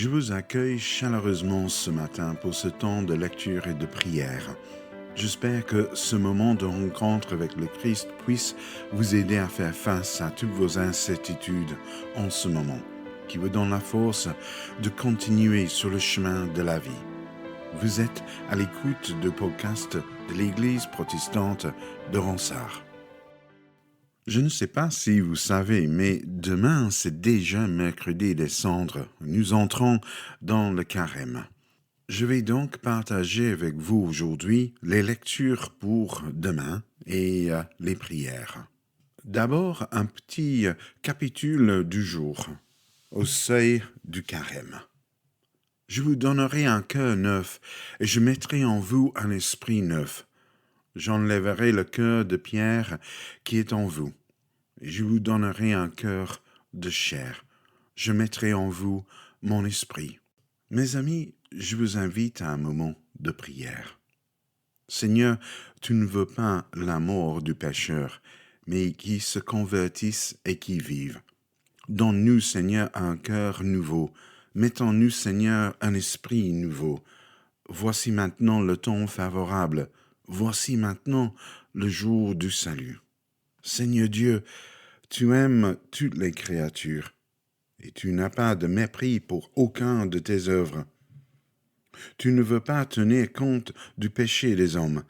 Je vous accueille chaleureusement ce matin pour ce temps de lecture et de prière. J'espère que ce moment de rencontre avec le Christ puisse vous aider à faire face à toutes vos incertitudes en ce moment, qui vous donne la force de continuer sur le chemin de la vie. Vous êtes à l'écoute du podcast de l'Église protestante de Ronsard. Je ne sais pas si vous savez, mais demain, c'est déjà mercredi des cendres. Nous entrons dans le carême. Je vais donc partager avec vous aujourd'hui les lectures pour demain et les prières. D'abord, un petit capitule du jour, au seuil du carême. Je vous donnerai un cœur neuf et je mettrai en vous un esprit neuf. J'enlèverai le cœur de pierre qui est en vous. Et je vous donnerai un cœur de chair. Je mettrai en vous mon esprit. Mes amis, je vous invite à un moment de prière. Seigneur, tu ne veux pas la mort du pécheur, mais qui se convertisse et qui vive. Donne-nous, Seigneur, un cœur nouveau. Mets en nous, Seigneur, un esprit nouveau. Voici maintenant le temps favorable. Voici maintenant le jour du salut. Seigneur Dieu, tu aimes toutes les créatures, et tu n'as pas de mépris pour aucun de tes œuvres. Tu ne veux pas tenir compte du péché des hommes,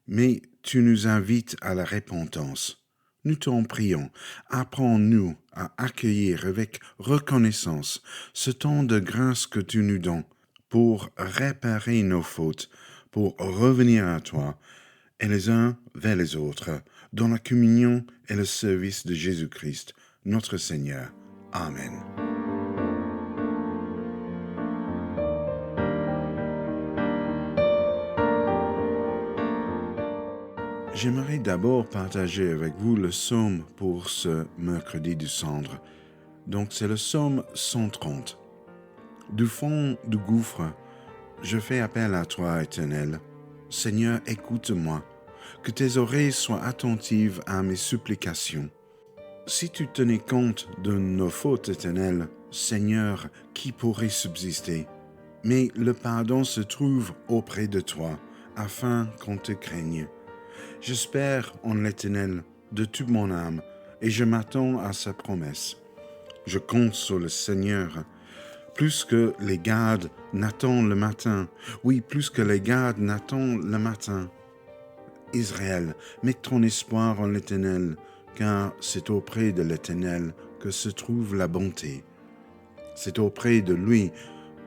mais tu nous invites à la repentance. Nous t'en prions, apprends-nous à accueillir avec reconnaissance ce temps de grâce que tu nous donnes pour réparer nos fautes, pour revenir à toi, et les uns vers les autres, dans la communion et le service de Jésus-Christ, notre Seigneur. Amen. J'aimerais d'abord partager avec vous le psaume pour ce mercredi du cendre. Donc c'est le psaume 130. Du fond du gouffre, je fais appel à toi, Éternel. Seigneur, écoute-moi, que tes oreilles soient attentives à mes supplications. Si tu tenais compte de nos fautes, Éternel, Seigneur, qui pourrait subsister? Mais le pardon se trouve auprès de toi, afin qu'on te craigne. J'espère en l'Éternel de toute mon âme, et je m'attends à sa promesse. Je compte sur le Seigneur, plus que les gardes n'attendent le matin. Oui, plus que les gardes n'attendent le matin. Israël, mets ton espoir en l'Éternel, car c'est auprès de l'Éternel que se trouve la bonté. C'est auprès de lui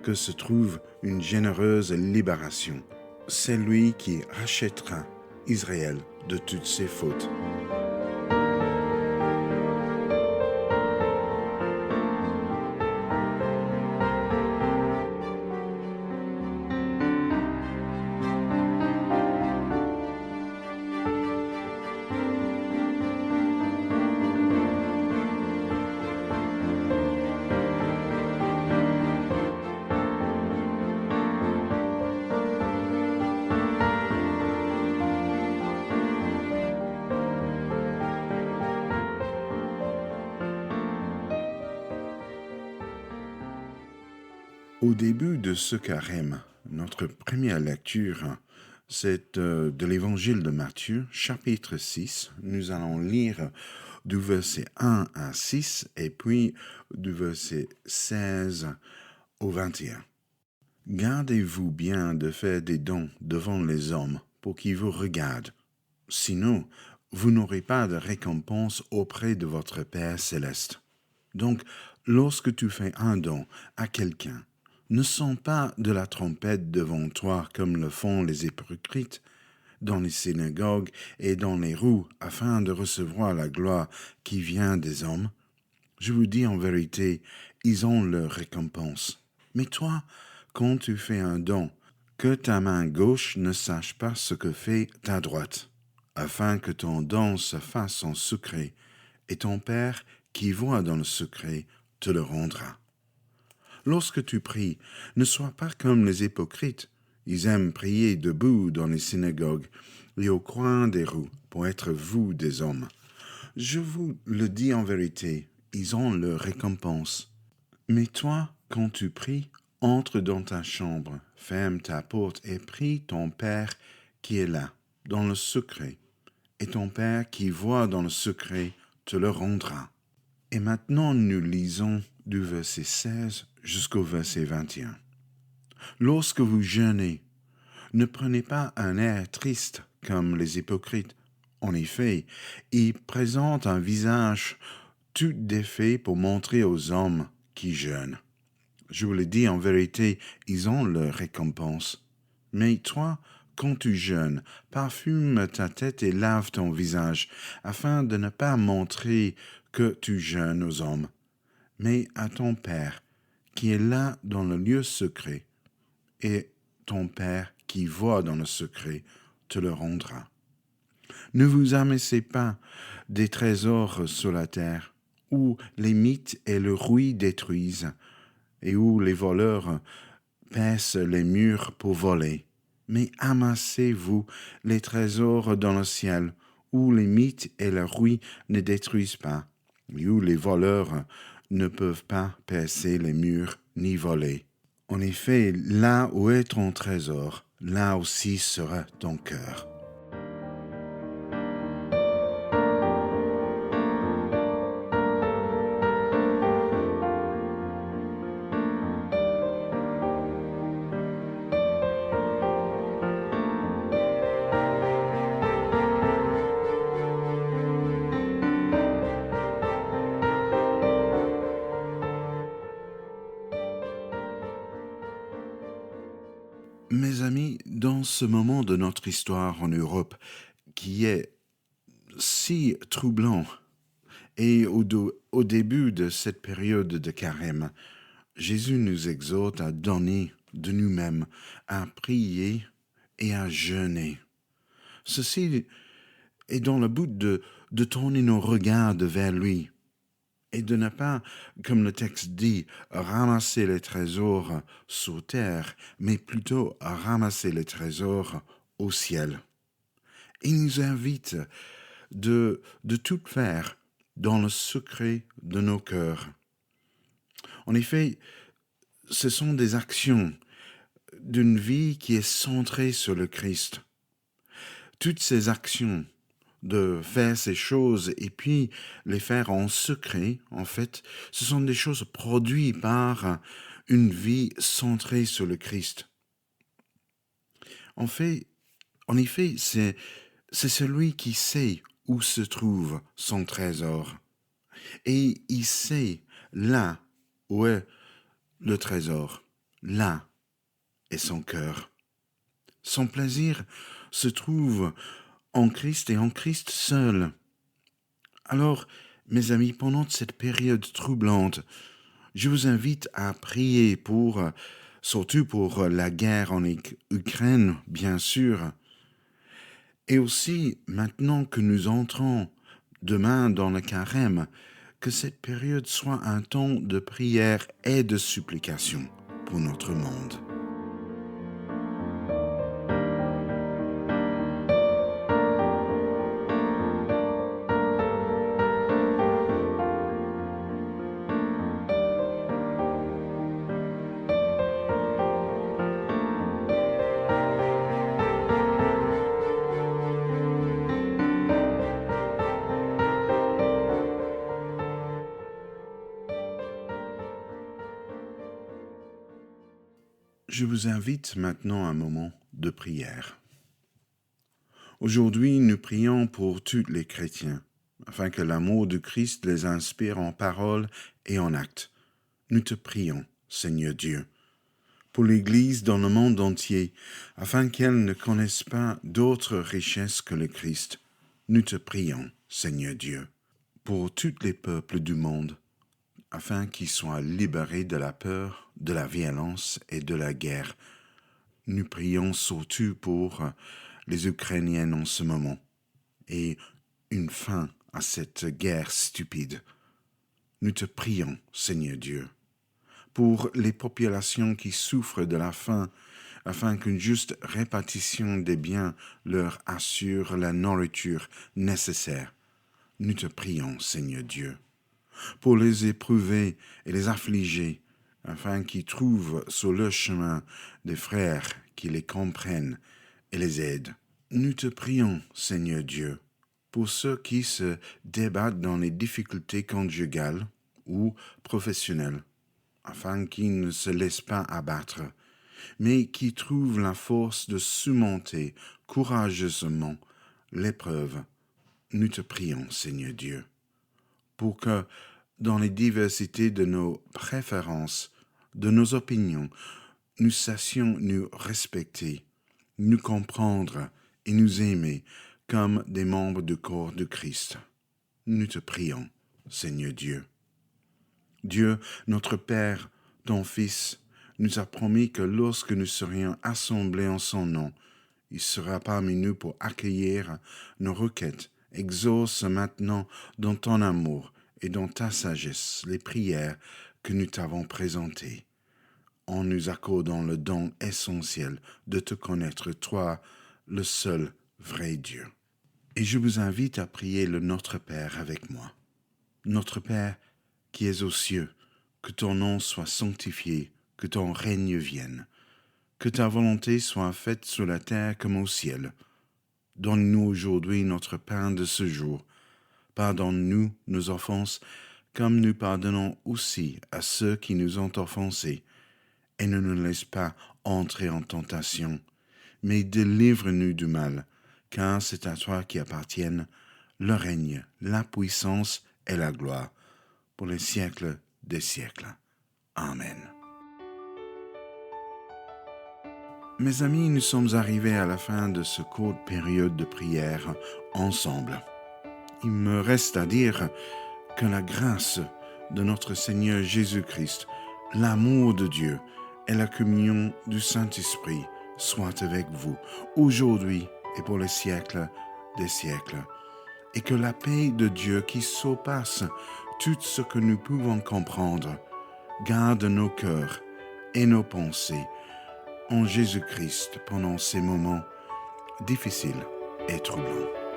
que se trouve une généreuse libération. C'est lui qui rachètera Israël de toutes ses fautes. Au début de ce carême, notre première lecture, c'est de l'Évangile de Matthieu, chapitre 6. Nous allons lire du verset 1 à 6 et puis du verset 16 au 21. Gardez-vous bien de faire des dons devant les hommes pour qu'ils vous regardent. Sinon, vous n'aurez pas de récompense auprès de votre Père céleste. Donc, lorsque tu fais un don à quelqu'un, ne sens pas de la trompette devant toi comme le font les hypocrites dans les synagogues et dans les rues afin de recevoir la gloire qui vient des hommes. Je vous dis en vérité, ils ont leur récompense. Mais toi, quand tu fais un don, que ta main gauche ne sache pas ce que fait ta droite, afin que ton don se fasse en secret, et ton Père qui voit dans le secret te le rendra. Lorsque tu pries, ne sois pas comme les hypocrites. Ils aiment prier debout dans les synagogues et au coin des rues pour être vus des hommes. Je vous le dis en vérité, ils ont leur récompense. Mais toi, quand tu pries, Entre dans ta chambre, ferme ta porte et prie ton Père qui est là, dans le secret. Et ton Père qui voit dans le secret te le rendra. Et maintenant, nous lisons du verset 16 jusqu'au verset 21. Lorsque vous jeûnez, ne prenez pas un air triste comme les hypocrites. En effet, ils présentent un visage tout défait pour montrer aux hommes qui jeûnent. Je vous le dis en vérité, ils ont leur récompense. Mais toi, quand tu jeûnes, parfume ta tête et lave ton visage, afin de ne pas montrer que tu jeûnes aux hommes, mais à ton Père, qui est là dans le lieu secret, et ton Père qui voit dans le secret te le rendra. Ne vous amassez pas des trésors sur la terre, où les mythes et le rouille détruisent, et où les voleurs percent les murs pour voler. Mais amassez-vous les trésors dans le ciel, où les mythes et la rouille ne détruisent pas, et où les voleurs ne peuvent pas percer les murs ni voler. En effet, là où est ton trésor, là aussi sera ton cœur. Mes amis, dans ce moment de notre histoire en Europe, qui est si troublant, et au début de cette période de carême, Jésus nous exhorte à donner de nous-mêmes, à prier et à jeûner. Ceci est dans le but de tourner nos regards vers lui et de ne pas, comme le texte dit, ramasser les trésors sur terre, mais plutôt à ramasser les trésors au ciel. Il nous invite de tout faire dans le secret de nos cœurs. En effet, ce sont des actions d'une vie qui est centrée sur le Christ. Toutes ces actions de faire ces choses et puis les faire en secret, en fait, ce sont des choses produites par une vie centrée sur le Christ. En effet, c'est celui qui sait où se trouve son trésor. Et il sait là où est le trésor. Là est son cœur. Son plaisir se trouve en Christ et en Christ seul. Alors, mes amis, pendant cette période troublante, je vous invite à prier surtout pour la guerre en Ukraine, bien sûr. Et aussi, maintenant que nous entrons demain dans le carême, que cette période soit un temps de prière et de supplication pour notre monde. Je vous invite maintenant à un moment de prière. Aujourd'hui, nous prions pour tous les chrétiens, afin que l'amour de Christ les inspire en parole et en acte. Nous te prions, Seigneur Dieu, pour l'Église dans le monde entier, afin qu'elle ne connaisse pas d'autre richesse que le Christ. Nous te prions, Seigneur Dieu, pour tous les peuples du monde, afin qu'ils soient libérés de la peur, de la violence et de la guerre. Nous prions surtout pour les Ukrainiens en ce moment et une fin à cette guerre stupide. Nous te prions, Seigneur Dieu, pour les populations qui souffrent de la faim, afin qu'une juste répartition des biens leur assure la nourriture nécessaire. Nous te prions, Seigneur Dieu, pour les éprouvés et les affligés, afin qu'ils trouvent sur le chemin des frères qui les comprennent et les aident. Nous te prions, Seigneur Dieu, pour ceux qui se débattent dans les difficultés conjugales ou professionnelles, afin qu'ils ne se laissent pas abattre, mais qui trouvent la force de surmonter courageusement l'épreuve. Nous te prions, Seigneur Dieu, pour que, dans les diversités de nos préférences, de nos opinions, nous sassions nous respecter, nous comprendre et nous aimer comme des membres du corps de Christ. Nous te prions, Seigneur Dieu. Dieu, notre Père, ton Fils, nous a promis que lorsque nous serions assemblés en son nom, il sera parmi nous pour accueillir nos requêtes. Exauce maintenant dans ton amour et dans ta sagesse les prières que nous t'avons présentées, en nous accordant le don essentiel de te connaître, toi, le seul vrai Dieu. Et je vous invite à prier le Notre Père avec moi. Notre Père qui es aux cieux, que ton nom soit sanctifié, que ton règne vienne, que ta volonté soit faite sur la terre comme au ciel. Donne-nous aujourd'hui notre pain de ce jour. Pardonne-nous nos offenses, comme nous pardonnons aussi à ceux qui nous ont offensés. Et ne nous laisse pas entrer en tentation, mais délivre-nous du mal, car c'est à toi qui appartiennent le règne, la puissance et la gloire, pour les siècles des siècles. Amen. Mes amis, nous sommes arrivés à la fin de ce courte période de prière ensemble. Il me reste à dire que la grâce de notre Seigneur Jésus-Christ, l'amour de Dieu et la communion du Saint-Esprit soient avec vous, aujourd'hui et pour les siècles des siècles. Et que la paix de Dieu qui surpasse tout ce que nous pouvons comprendre, garde nos cœurs et nos pensées en Jésus-Christ pendant ces moments difficiles et troublants.